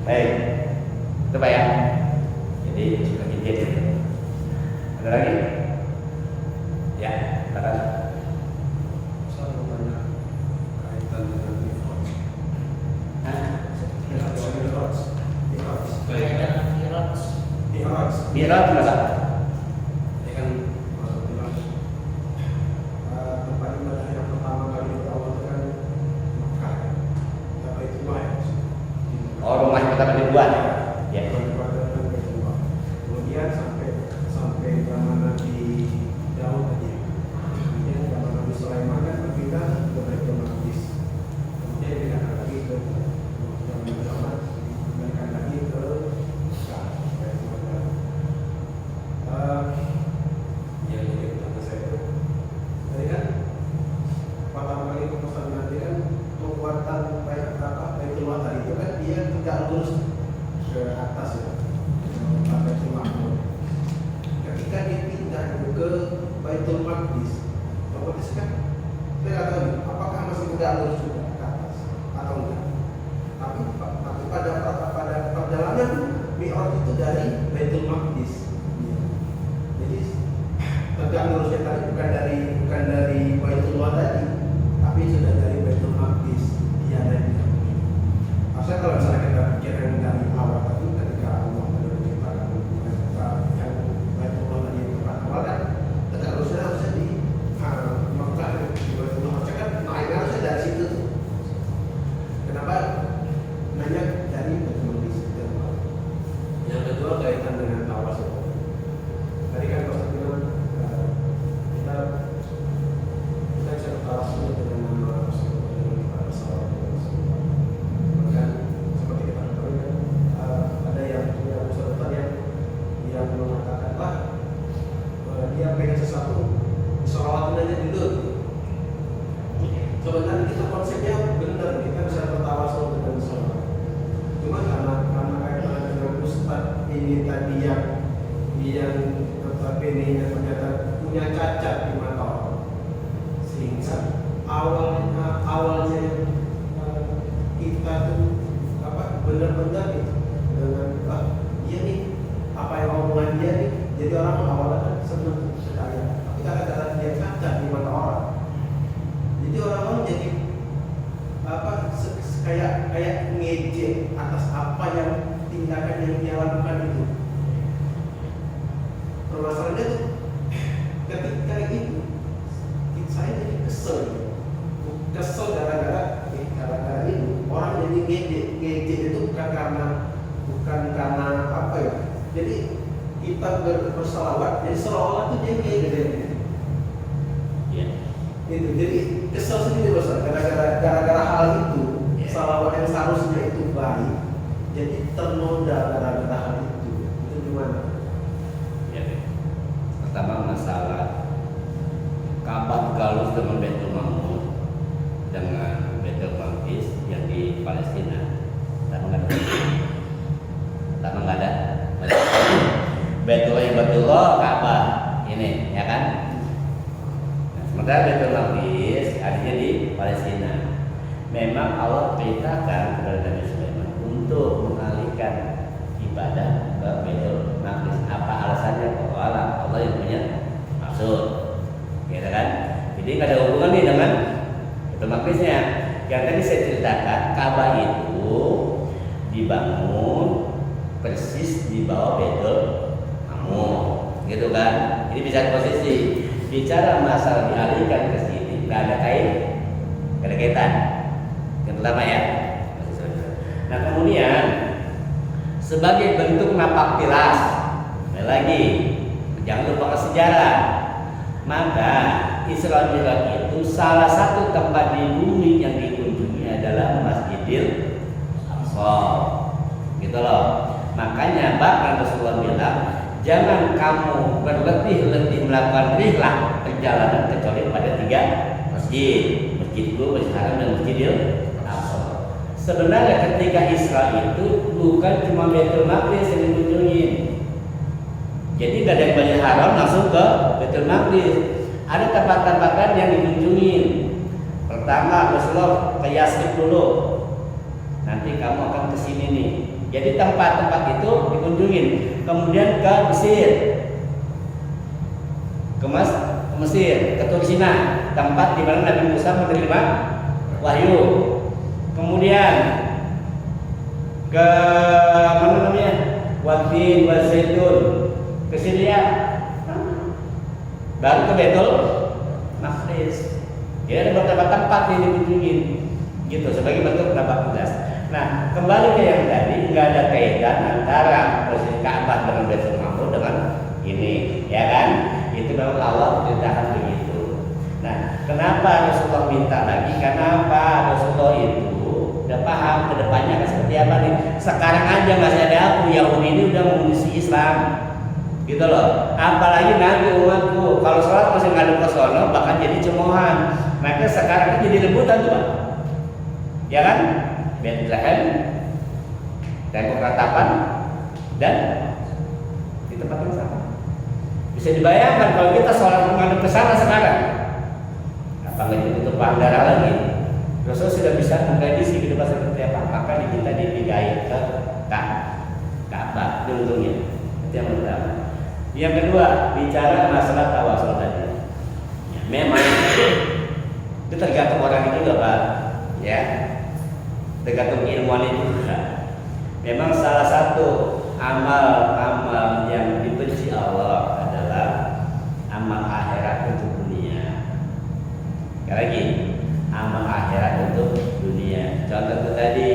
Baik, itu Pak ya. Jadi sudah izin. Ada lagi? Ya, silakan. Saya mau tanya kaitan dengan Mi'raj. Mi'raj berapa? Ini kan Mi'raj. Tempat ibadah yang pertama kali Allah itu kan Mekah. Apa itu Oh, rumah yang pertama dibuat. Ya. Kemudian sampai zaman Nabi Daud tadi. Kemudian zaman Nabi Sulaiman kan berpindah ke Baitul Maqdis. Kemudian dipindahkan lagi ke zaman Muhammad, dipindahkan lagi ke Mekah. Yang jadi pertanyaan saya itu, tadi kan pertama kali keputusan Nabi kan pembuatan Baitul Maqdis itu kan dia tegak lurus ke atas ya, Baitul Maqdis. Ketika dia pindah ke Baitul Maqdis, otomatis kan saya nggak tahu apakah masih tegak lurus juga ke atas atau enggak. Tapi pada perjalanan Mi'raj itu dari Baitul Maqdis. Jadi tegak lurusnya tadi bukan dari Baitul tadi, tapi sudah dari Baitul Maqdis. Dia dari Maksudnya kalau misalnya kita pikir yang dari awal tadi, ketika Allah menciptakan yang Baitul tadi yang tempat awal kan tegak lurusnya harusnya di Mekah, di Baitul harusnya kan naiknya harusnya dari situ tuh. Kenapa nanya dari Baitul Maqdis? Yang kedua kaitan dengan tawas itu. Tadi kan Pak bilang kita bisa tawas dengan nama Rasulullah dengan para sahabat Rasulullah. Bahkan seperti kita ketahui kan ada yang punya usaha yang mengatakan lah dia pengen sesuatu sholawat aja dulu. Sebenarnya kita konsepnya benar, kita bisa bertawas dengan sholawat. Cuma karena kaitan dengan ustaz ini tadi yang ini ternyata punya cacat di mata orang, sehingga awalnya kita tuh benar-benar dengan dia nih apa yang omongan dia nih, jadi orang awalnya kan senang sekali, tapi kadang-kadang dia cacat di mata orang, jadi orang-orang jadi kayak ngejek atas apa yang tindakan yang dia lakukan itu. Permasalahannya tuh ketika itu saya jadi kesel gara-gara ini orang jadi ngejek itu bukan karena apa ya, jadi kita berselawat jadi seolah-olah tuh dia ngejek itu, jadi kesel sendiri besar gara-gara hal itu. Salawat yang seharusnya itu baik jadi ternoda gara-gara hal itu gimana? Pertama masalah Ka'bah galus dengan Baitul Ma'mur dengan Baitul Maqdis yang di Palestina. Pertama nggak ada. Baitullah Ka'bah ini ya kan. Nah, sementara Baitul Maqdis adanya di Palestina. Memang Allah perintahkan kepada Nabi Sulaiman untuk mengalihkan ibadah ke Baitul Maqdis. Apa alasannya? Allah yang punya maksud, gitu kan? Jadi nggak ada hubungan nih dengan Baitul Maqdisnya. Yang tadi saya ceritakan, Ka'bah itu dibangun persis di bawah Baitul Ma'mur, gitu kan? Ini bisa posisi. Bicara masalah dialihkan ke sini, nggak ada kaitan. Yang pertama ya. Nah kemudian sebagai bentuk napak tilas, lagi jangan lupa sejarah. Maka Isra Mi'raj itu salah satu tempat di bumi yang dikunjungi adalah Masjidil Aqsa, gitu loh. Makanya bahkan Rasulullah bilang, jangan kamu berletih-letih melakukan rihlah perjalanan kecuali pada 3 masjid, Masjidku, Masjid Haram dan Masjidil Aqsa. Sebenarnya ketika Isra itu bukan cuma Baitul Maqdis yang dikunjungi. Jadi nggak dari Masjidil Haram langsung ke Baitul Maqdis. Ada tempat-tempat yang dikunjungi. Pertama Rasulullah ke Yasrib dulu. nanti kamu akan ke sini nih. Jadi tempat-tempat itu dikunjungin. Kemudian ke Mesir, ke Mesir, ke Tursina, tempat di mana Nabi Musa menerima wahyu. Kemudian ke mana namanya? Watin, Wazaitun, ke Syria. Baru ke Betul Maqdis. Jadi ada beberapa tempat yang dikunjungin, gitu sebagai bentuk penampakan. Nah, kembali ke yang tadi, nggak ada kaitan antara posisi Ka'bah dengan Baitul Ma'mur dengan ini, ya kan? Itu memang Allah perintahkan begitu. Nah, kenapa Rasulullah minta lagi? Karena apa? Rasulullah itu udah paham kedepannya akan seperti apa nih. Sekarang aja masih ada aku Yahudi ini udah mengungsi Islam, gitu loh. Apalagi nanti umatku kalau sholat masih ngadep ke sono, bahkan jadi cemoohan. Maka sekarang ini jadi rebutan tuh, Pak. Ya kan? Bethlehem, tembok ratapan, dan di tempat yang sama. Bisa dibayangkan kalau kita sholat menghadap ke sana sekarang, apa nggak ditutup bandara lagi? Rasul sudah bisa memprediksi ke depan seperti apa. Maka kita dipindahin ke Ka'bah untungnya. Itu yang pertama. Yang kedua, bicara masalah tawasul tadi. Ya, memang itu tergantung orang itu loh, Pak. Ya. Tergantung ilmuwan itu juga. Memang salah satu amal-amal yang dibenci Allah adalah amal akhirat untuk dunia. Sekali lagi, amal akhirat untuk dunia. Contoh itu tadi,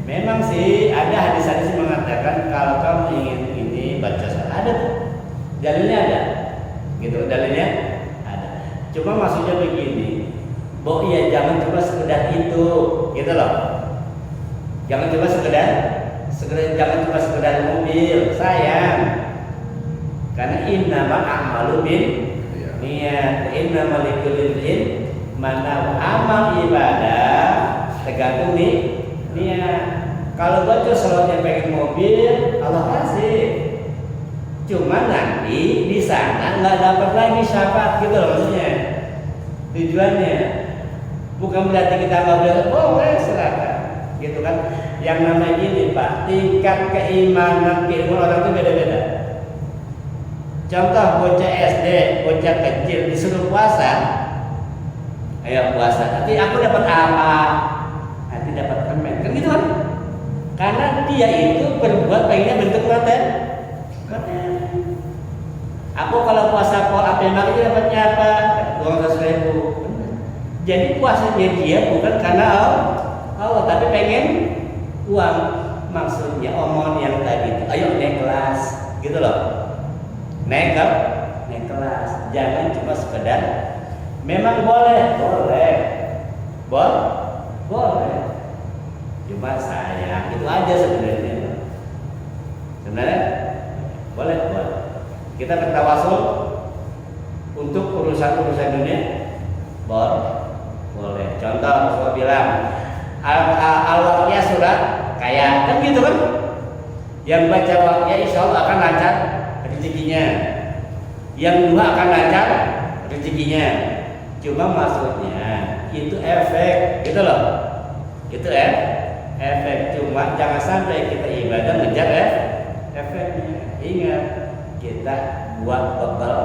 memang sih ada hadis-hadis yang mengatakan kalau kamu ingin ini baca salat, ada tuh, dalilnya ada, gitu, dalilnya ada. Cuma maksudnya begini, ya jangan cuma sekedar itu, gitu loh. Jangan cuma jangan cuma sekedar mobil, sayang. Karena innamal a'malu bin niat, innamal likulli imrin mana amal ibadah tergantung nih niat. Kalau baca salatnya pengen mobil, Allah kasih. Cuma nanti di sana nggak dapat lagi syafaat, gitu loh maksudnya. Tujuannya bukan berarti kita nggak boleh silakan. Gitu kan, yang namanya gini Pak, tingkat keimanan orang itu beda-beda. Contoh bocah SD, bocah kecil disuruh puasa, ayo puasa. Nanti aku dapat apa? Nanti dapat permen, kan gitu kan? Karena dia itu berbuat pengennya bentuk konten. Aku kalau puasa kok apa yang itu dapatnya apa? Uang 100.000. Jadi puasanya dia bukan karena Allah, tapi pengen uang. Maksudnya omongan yang tadi itu, ayo naik kelas, gitu loh. Naik kelas, jangan cuma sekedar. Memang boleh. Cuma sayang, itu aja sebenarnya. Sebenarnya boleh. Kita bertawasul untuk urusan dunia, boleh. Contoh, Rasulullah bilang, al-waqiah surat kaya, kan gitu kan? Yang baca waqiah insya Allah akan lancar rezekinya, yang dua akan lancar rezekinya. Cuma maksudnya itu efek, gitu loh. Itu efek. Cuma jangan sampai kita ibadah ngejar efeknya. Ingat, kita buat bekal.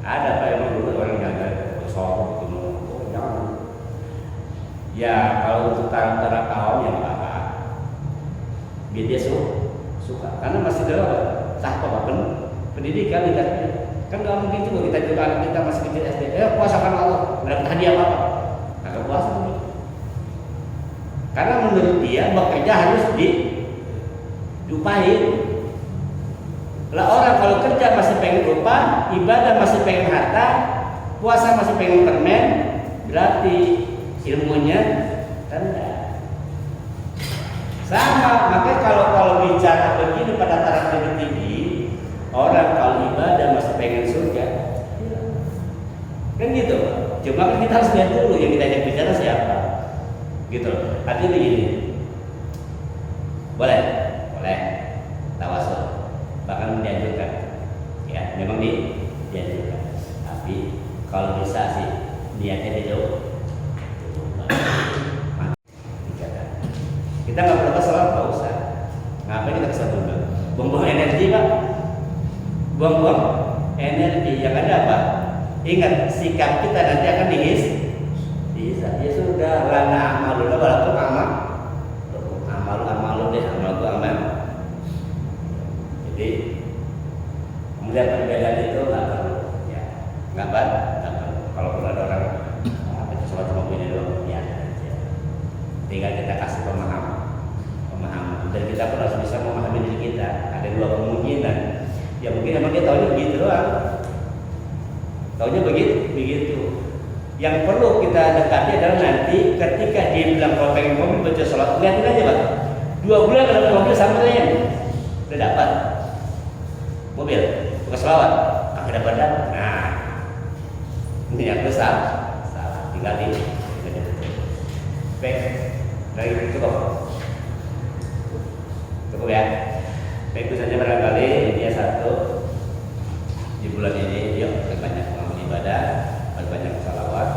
Ada Pak emang dulu orang yang ada sorok gitu, jangan. Ya kalau untuk taraf awam yang apa, biar dia suka. Karena masih dalam tahap pendidikan lidahnya. Kan nggak mungkin juga kita juga anak kita masih kecil SD, puasa karena Allah, nggak dapat hadiah apa? Kagak puasa dulu. Karena menurut dia bekerja harus diupahin. Lah orang kalau kerja masih pengen upah, ibadah masih pengen harta, puasa masih pengen permen, berarti ilmunya rendah. Sama, makanya kalau bicara begini pada taraf lebih tinggi, orang kalau ibadah masih pengen surga, kan gitu. Cuma kan kita harus lihat dulu yang kita ajak bicara siapa, gitu. Artinya begini, boleh tawasul, bahkan dianjurkan, ya memang dianjurkan. Tapi niatnya dia jauh. Kita nggak perlu sholat, nggak usah. Ngapain kita kesal juga? Buang-buang energi pak, buang-buang energi. Yang ada apa? Ingat sikap kita nanti akan dihisab. Ya sudah, lana amaluna walakum amal deh, amal. Jadi melihat perbedaan itu nggak perlu, ya nggak perlu. Kalau ada orang kita sholat sama ini doang, ya aja. Tinggal kita kasih pemahaman. Dan kita pun harus bisa memahami diri kita. Ada dua kemungkinan. Ya mungkin emang dia tahunya begitu doang. Tahunya begitu. Yang perlu kita dekati adalah nanti ketika dia bilang kalau pengen mobil baca sholat, lihatin aja pak. 2 bulan dalam mobil sampein, udah dapat mobil, bukan selawat, akhirnya badan. Nah, ini yang besar, salah. Tinggal di. Baik, dari itu cukup ya. Baik, itu saja barangkali ini satu di bulan ini. Yuk, banyak mengamalkan ibadah, banyak salawat.